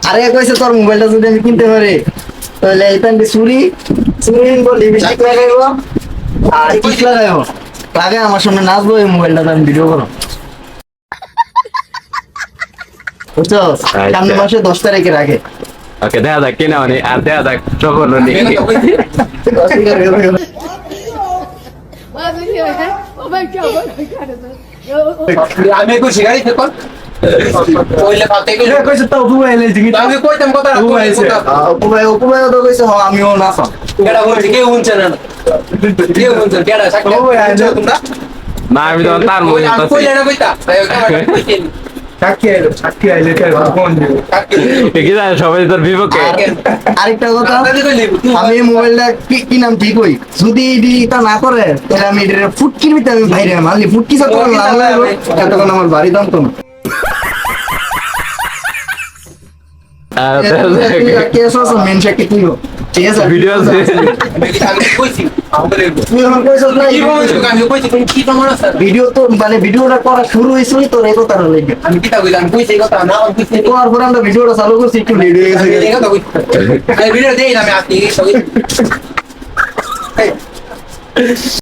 আরে কইছে তোর মোবাইলটা যদি আমি কিনতে পারি তাহলে এইখান দিয়ে চুরি চুরি লিপস্টিক লাগাইবো আর টিপ লাগাইবো লাগে আমার সামনে নাচবো এই মোবাইলটা আমি ভিডিও করো বুঝছো সামনের মাসে 10 তারিখের আগে ওকে দেখা যাক কিনা মানে আর দেখা যাক সফল হলি আমি কইছি গাড়ি ফেকন কইলে পাতে গেলে কইছে তো মোবাইলে জিগি আমি কইতাম কথা উপমায় তো কইছে হ আমিও নাচা কেডা বলছি কেউ শুনছে না কেউ শুনছে কেডা সাক্ষী তোমরা না আমি তো তার মনে আমি কইলে না কইতা তাই ওকে সাক্ষী আইলে তার ফোন দিও কি জানে সবাই তোর বিপক্ষে আরেকটা কথা আমি এই মোবাইলটা কি নাম ঠিক হই যদি এটা না করে তাহলে আমি এটা ফুটকির ভিতরে আমি বাইরে মারলি ফুটকি যত লাল লাগবে ততক্ষণ আমার বাড়ি দাম তো কেস আছে মেন সাক্ষী তুই ঠিক আছে ভিডিও আছে আমি কইছি আমাদের তুই আমার কইছ না কি বলছো আমি কইছি তুমি কি তোমার আছে ভিডিও তো মানে ভিডিওটা করা শুরু হয়েছিল তোর এই কথা লাগে আমি কি তা কইলাম আমি কইছি কথা না আমি কইছি তোমার পর আমরা ভিডিওটা চালু করছি একটু লেট হয়ে গেছে এই কথা কইছি আমি ভিডিও দেই না আমি আসি